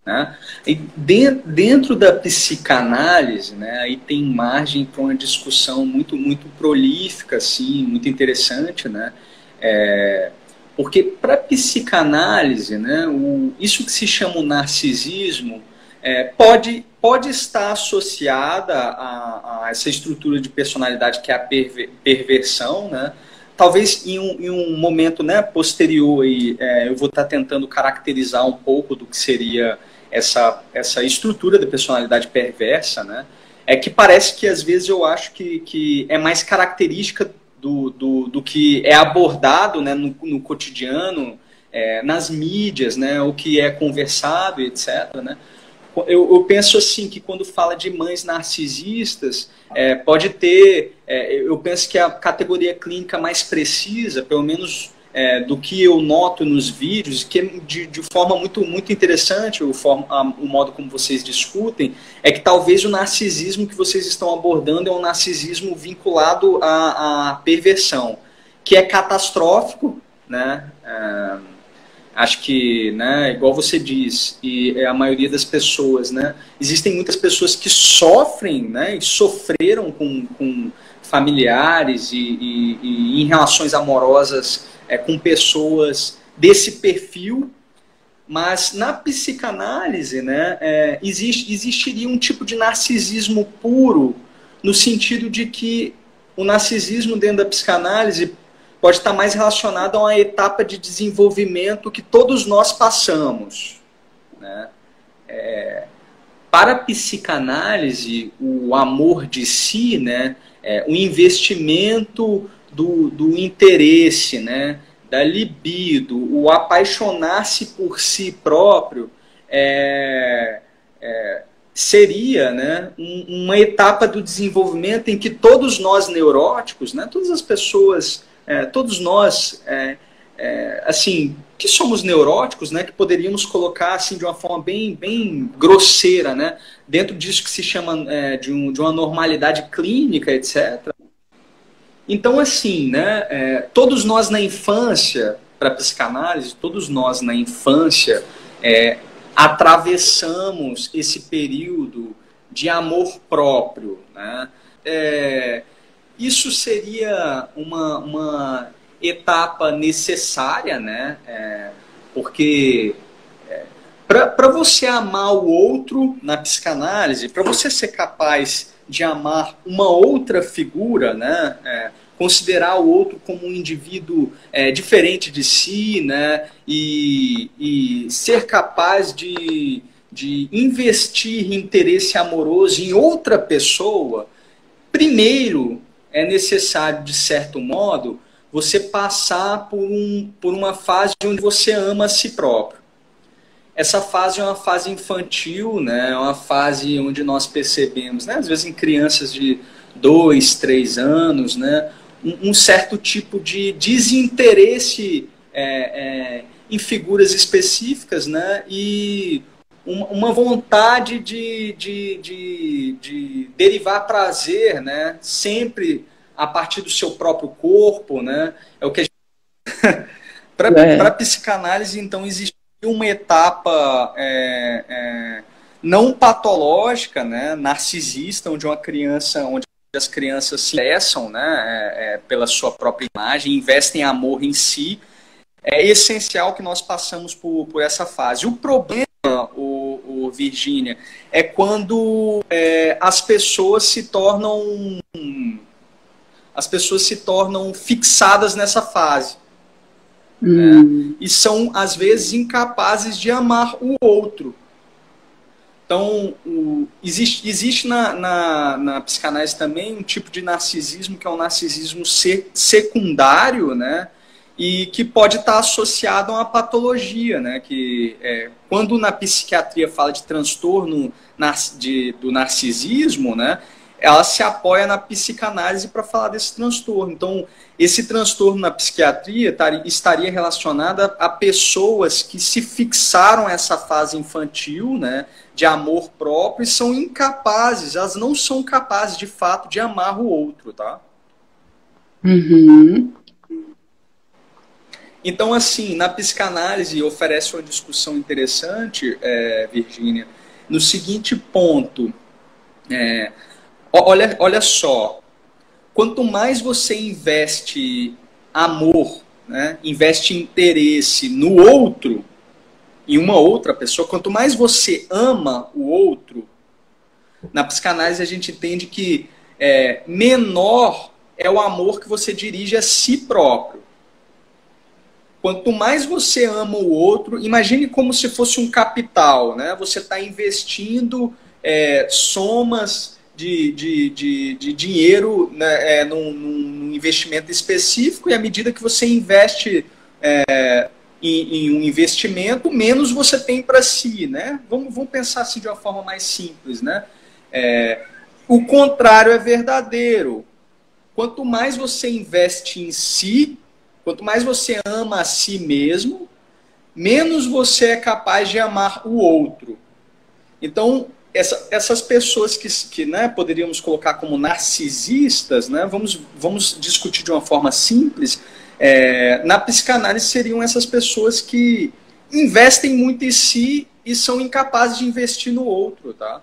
né? E dentro da psicanálise, né, aí tem margem para uma discussão muito prolífica, assim, muito interessante, né? Porque para a psicanálise, né, isso que se chama o narcisismo pode estar associada a essa estrutura de personalidade que é a perversão, né? Talvez em um momento, né, posterior, eu vou estar tentando caracterizar um pouco do que seria essa estrutura da personalidade perversa, né? É que parece que às vezes eu acho que é mais característica do que é abordado, né, no cotidiano, nas mídias, né, o que é conversado, etc., né? Eu penso assim, que quando fala de mães narcisistas, pode ter, eu penso que a categoria clínica mais precisa, pelo menos do que eu noto nos vídeos, que é de forma muito interessante, o modo como vocês discutem, é que talvez o narcisismo que vocês estão abordando é um narcisismo vinculado à perversão, que é catastrófico, né? Acho que, né, igual você diz, e a maioria das pessoas, né, existem muitas pessoas que sofrem, né, e sofreram com familiares e em relações amorosas com pessoas desse perfil, mas na psicanálise, né, existiria um tipo de narcisismo puro, no sentido de que o narcisismo dentro da psicanálise pode estar mais relacionado a uma etapa de desenvolvimento que todos nós passamos, né? Para a psicanálise, o amor de si, né, o investimento do interesse, né, da libido, o apaixonar-se por si próprio, seria, né, uma etapa do desenvolvimento em que todos nós neuróticos, né, todas as pessoas, todos nós, assim, que somos neuróticos, né, que poderíamos colocar assim de uma forma bem grosseira, né, dentro disso que se chama de uma normalidade clínica, etc. Então, assim, né, todos nós na infância, para a psicanálise, todos nós na infância atravessamos esse período de amor próprio, né? Isso seria uma etapa necessária, né? Porque para você amar o outro na psicanálise, para você ser capaz de amar uma outra figura, né? Considerar o outro como um indivíduo diferente de si, né? E ser capaz de investir interesse amoroso em outra pessoa, primeiro é necessário, de certo modo, você passar por uma fase onde você ama a si próprio. Essa fase é uma fase infantil, né? É uma fase onde nós percebemos, né? Às vezes em crianças de 2, 3 anos, né? Um certo tipo de desinteresse em figuras específicas, né? E uma vontade de derivar prazer, né? Sempre a partir do seu próprio corpo, né? É o que a gente... Para a psicanálise, então, existe uma etapa não patológica, né, narcisista, onde as crianças se interessam, né, pela sua própria imagem, investem amor em si. É essencial que nós passamos por essa fase. O problema, Virgínia, é quando as pessoas se tornam fixadas nessa fase. Né? E são, às vezes, incapazes de amar o outro. Então, existe na psicanálise também um tipo de narcisismo que é um narcisismo secundário, né? E que pode estar associado a uma patologia, né? Que, quando na psiquiatria fala de transtorno do narcisismo, né? Ela se apoia na psicanálise para falar desse transtorno. Então, esse transtorno na psiquiatria estaria relacionado a pessoas que se fixaram essa fase infantil, né, de amor próprio e são incapazes, elas não são capazes, de fato, de amar o outro, tá? Uhum. Então, assim, na psicanálise oferece uma discussão interessante, Virgínia, no seguinte ponto. Olha só, quanto mais você investe amor, né, investe interesse no outro, em uma outra pessoa, quanto mais você ama o outro, na psicanálise a gente entende que menor é o amor que você dirige a si próprio. Quanto mais você ama o outro, imagine como se fosse um capital, né? Você está investindo somas de dinheiro, né, num investimento específico, e à medida que você investe em um investimento, menos você tem para si, né? Vamos pensar assim de uma forma mais simples, né? O contrário é verdadeiro. Quanto mais você investe em si, quanto mais você ama a si mesmo, menos você é capaz de amar o outro. Então, essas pessoas que né, poderíamos colocar como narcisistas, né, vamos discutir de uma forma simples, na psicanálise seriam essas pessoas que investem muito em si e são incapazes de investir no outro, tá?